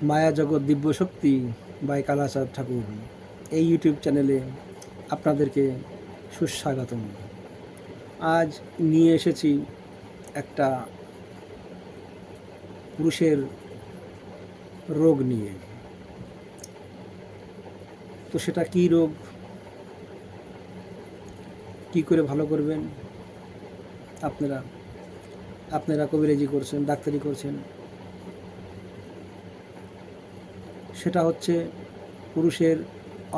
মায়া জগৎ দিব্য শক্তি বাই কালাচাঁদ ঠাকুর এই ইউটিউব চ্যানেলে আপনাদেরকে সুস্বাগতম। আজ নিয়ে এসেছি একটা পুরুষের রোগ নিয়ে। তো সেটা কী রোগ, কি করে ভালো করবেন? আপনারা কবিরাজি করছেন, ডাক্তারি করছেন, সেটা হচ্ছে পুরুষের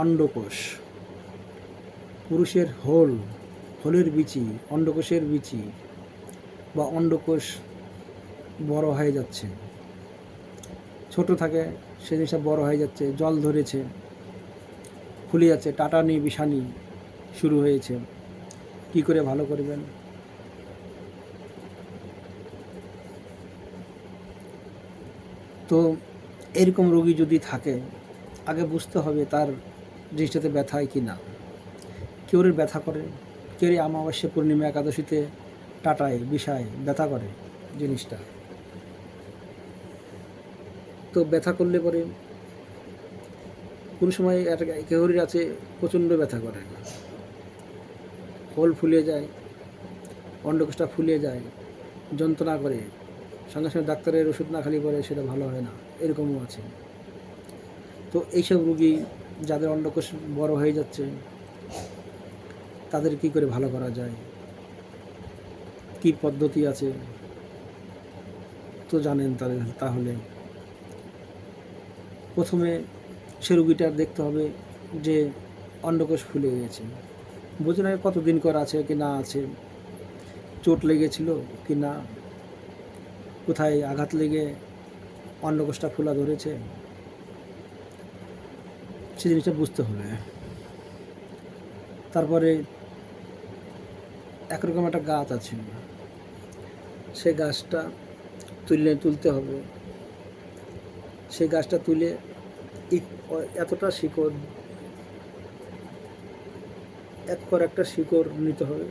অন্ডকোষ, পুরুষের হোলের বিচি, অন্ডকোষের বিচি বা অন্ডকোষ বড় হয়ে যাচ্ছে। ছোট থাকে সে জিনিসটা বড় হয়ে যাচ্ছে, জল ধরেছে, ফুলে যাচ্ছে, টাটানি বিষানি শুরু হয়েছে। কি করে ভালো করবেন? তো এরকম রোগী যদি থাকে, আগে বুঝতে হবে তার জিনিসটাতে ব্যথায় কি না। কেউ ব্যথা করে, কেউ অমাবস্যা পূর্ণিমা একাদশীতে টাটায় বিষায় ব্যথা করে জিনিসটা। তো ব্যথা করলে পরে কোনো সময় কেউর আছে প্রচণ্ড ব্যথা করে, হোল ফুলে যায়, অন্ডকোষটা ফুলে যায়, যন্ত্রণা করে, সঙ্গে সঙ্গে ডাক্তারের ওষুধ না খালি পরে সেটা ভালো হয় না, এরকমও আছে। তো এইসব রুগী যাদের অন্ডকোষ বড় হয়ে যাচ্ছে তাদের কি করে ভালো করা যায়, কি পদ্ধতি আছে তো জানেন। তাহলে প্রথমে সে রুগীটার দেখতে হবে যে অন্ডকোষ ফুলে গেছে, বুঝে না কতদিন কর আছে কি না আছে, চোট লেগেছিল কি না, কোথায় আঘাত লেগে অন্ডকোষটা ফোলা ধরেছে, সে জিনিসটা বুঝতে হবে। তারপরে একরকম একটা গাছ আছে, সে গাছটা তুলতে হবে। সেই গাছটা তুলে এতটা শিকড়, একটা শিকড় নিতে হবে।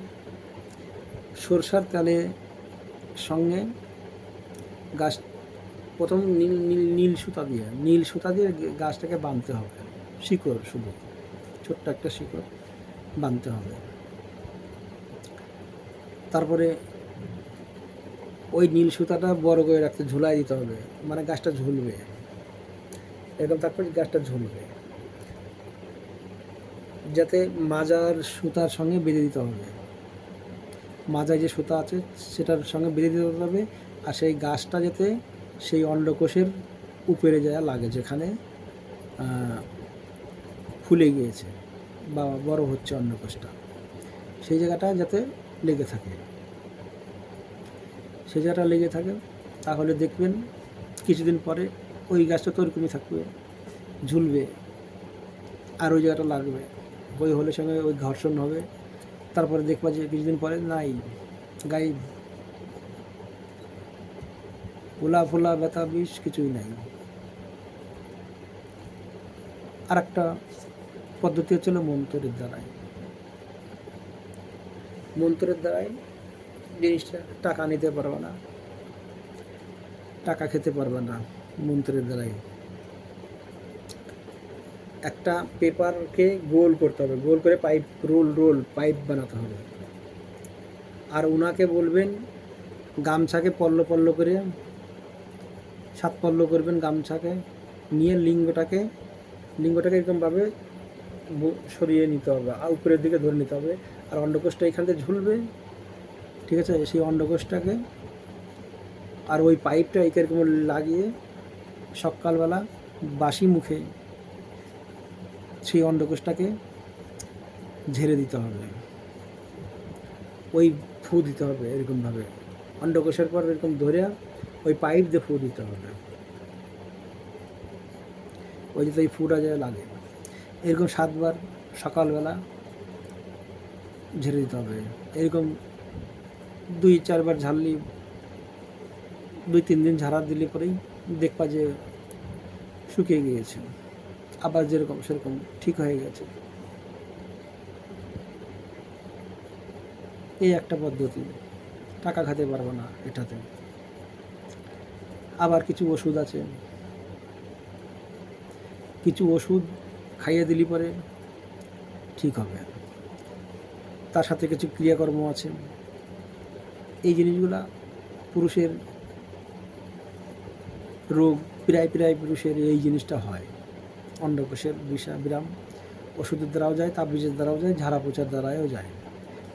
সরষার তেলের সঙ্গে গাছ প্রথম নীল সুতা দিয়ে গাছটাকে বাঁধতে হবে, শিকড় শুধু ছোট্ট একটা শিকড় বাঁধতে হবে। তারপরে ওই নীল সুতাটা বড় করে রাখতে ঝুলাই দিতে হবে, মানে গাছটা ঝুলবে এরকম, তারপরে গাছটা ঝুলবে যাতে মাজার সুতার সঙ্গে বেঁধে দিতে হবে, মাজায় যে সুতা আছে সেটার সঙ্গে বেঁধে দিতে হবে। আর সেই গাছটা যাতে সেই অন্ডকোষের উপরে যায় লাগে, যেখানে ফুলে গিয়েছে বা বড় হচ্ছে অন্ডকোষটা, সেই জায়গাটা যাতে লেগে থাকে, সেই জায়গাটা লেগে থাকে। তাহলে দেখবেন কিছুদিন পরে ওই গাছটা তো ওরকমই থাকবে, ঝুলবে, আর ওই জায়গাটা লাগবে, ওই হলের সঙ্গে ওই ঘর্ষণ হবে। তারপরে দেখবা যে কিছুদিন পরে নাই, গায়ে ফোলা ব্যথা বিষ কিছুই নাই। আর একটা পদ্ধতি হচ্ছিল মন্ত্রের দ্বারাই জিনিসটা টাকা নিতে পারবে না, টাকা খেতে পারবে না। মন্ত্রের দ্বারাই একটা পেপারকে গোল করতে হবে, গোল করে পাইপ রোল পাইপ বানাতে হবে। আর ওনাকে বলবেন গামছাকে পল্ল করে 7 পল্ল করবেন, গামছাকে নিয়ে লিঙ্গটাকে এরকমভাবে সরিয়ে নিতে হবে, আর উপরের দিকে ধরে নিতে হবে। আর অন্ডকোষটা এখান থেকে ঝুলবে, ঠিক আছে? সেই অন্ডকোষটাকে আর ওই পাইপটা এরকম লাগিয়ে সকালবেলা বাসি মুখে সেই অন্ডকোষটাকে ঝেড়ে দিতে হবে, ওই ফু দিতে হবে এরকমভাবে, অন্ডকোষের পর এরকম ধরে ওই পাইপ দিয়ে ফু দিতে হবে, ওই যাতে ওই ফুটা যায় লাগে। এরকম 7 বার সকালবেলা ঝেড়ে দিতে হবে। এরকম 2-4 বার ঝাড়লি, 2-3 দিন ঝাড়া দিলে পরেই দেখবা যে শুকিয়ে গিয়েছে, আবার যেরকম সেরকম ঠিক হয়ে গেছে। এই একটা পদ্ধতি, টাকা খেতে পারবো না এটাতে। আবার কিছু ওষুধ আছে, কিছু ওষুধ খাইয়ে দিলি পরে ঠিক হবে, তার সাথে কিছু ক্রিয়াকর্ম আছে। এই জিনিসগুলা পুরুষের রোগ, প্রায় পুরুষের এই জিনিসটা হয়। অন্ডকোষের বিরাম ওষুধের দ্বারাও যায়, তাবিজের দ্বারাও যায়, ঝাড়া পোছার দ্বারাও যায়।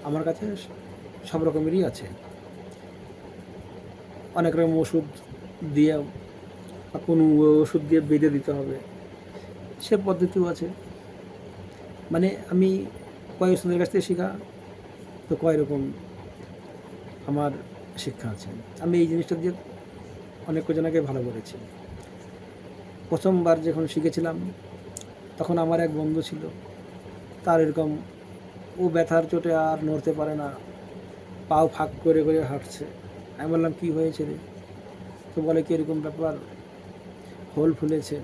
আমার কাছে সব রকমেরই আছে। অনেক রকম ওষুধ দিয়ে, কোনো ওষুধ দিয়ে বেঁধে দিতে হবে, সে পদ্ধতিও আছে। মানে আমি কয় ওষুধের কাছ থেকে শেখা, তো কয় রকম আমার শিক্ষা আছে। আমি এই জিনিসটা দিয়ে অনেক জনকে ভালো করেছি। প্রথমবার যখন শিখেছিলাম তখন আমার এক বন্ধু ছিল, তার এরকম ও ব্যথার চোটে আর নড়তে পারে না, পাও ফাঁক করে করে হাঁটছে। আমি বললাম কী হয়েছে রে? তো বলে কি এরকম ব্যাপার, হোল ফুলেছে,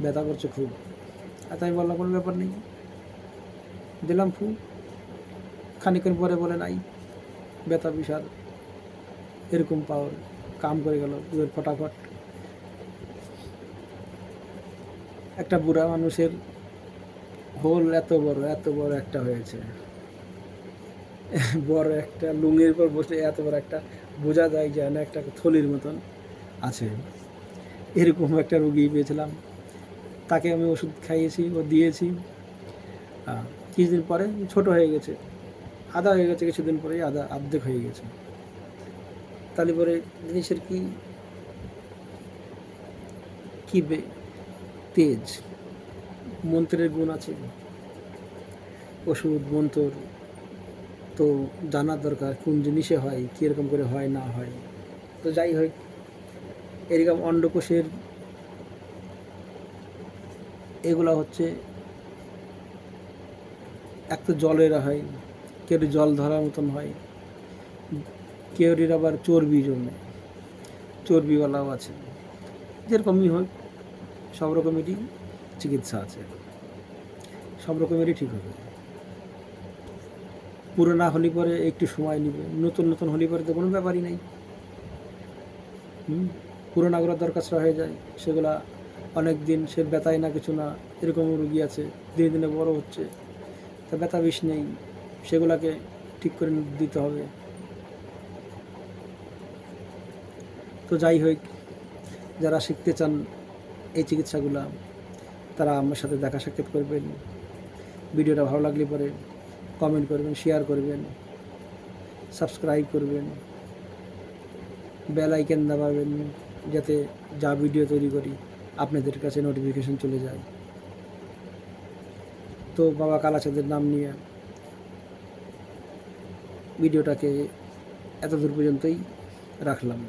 ব্যথা করছে খুব। আর তাই বললাম কোনো ব্যাপার নেই, দিলাম ফু। খানিক্ষণ পরে বলে নাই, ব্যথা বিশাল, এরকম পাওয়ার কাম করে গেল ফটাফট। একটা বুড়া মানুষের হোল এত বড় একটা হয়েছে, বড় একটা লুঙ্গির উপর বসে এত বড় একটা, বোঝা যায় না একটা থলির মতন আছে। এরকম একটা রুগী পেয়েছিলাম, তাকে আমি ওষুধ খাইয়েছি ও দিয়েছি। কিছুদিন পরে ছোট হয়ে গেছে, আধা হয়ে গেছে, কিছুদিন পরেই অর্ধেক হয়ে গেছে। তাহলে পরে জিনিসের কি তেজ, মন্ত্রের গুণ আছে। ওষুধ মন্ত্র তো জানার দরকার, কোন জিনিসে হয়, কীরকম করে হয় না হয়। তো যাই হোক, এরকম অন্ডকোষের এগুলো হচ্ছে এক তো জলের হয়, কেউ জল ধরার মতন হয়, কেউ আবার চর্বি জন্যে, চর্বিওয়ালাও আছে। যেরকমই হোক, সব রকমেরই চিকিৎসা আছে, সব রকমেরই ঠিক হবে। পুরোনো হলে পরে একটু সময় নেবে, নতুন হলে পরে তো কোনো ব্যাপারই নেই। পুরোনোগুলো দরখাস্ত হয়ে যায়, সেগুলা অনেক দিন, সে ব্যথায় না কিছু না, এরকম রুগী আছে দিনে দিনে বড় হচ্ছে, তা ব্যথা বিষ নেই, সেগুলাকে ঠিক করে দিতে হবে। তো যাই হোক, যারা শিখতে চান এই চিকিৎসাগুলা, তারা আমার সাথে দেখা সাক্ষাৎ করবেন। ভিডিওটা ভালো লাগলে পরে কমেন্ট করবেন, শেয়ার করবেন, সাবস্ক্রাইব করবেন, বেল আইকন দাবাবেন, যাতে যা ভিডিও তৈরি করি আপনাদের কাছে নোটিফিকেশন চলে যায়। তো বাবা কালাচাঁদের নাম নিয়ে ভিডিওটাকে এত দূর পর্যন্তই রাখলাম।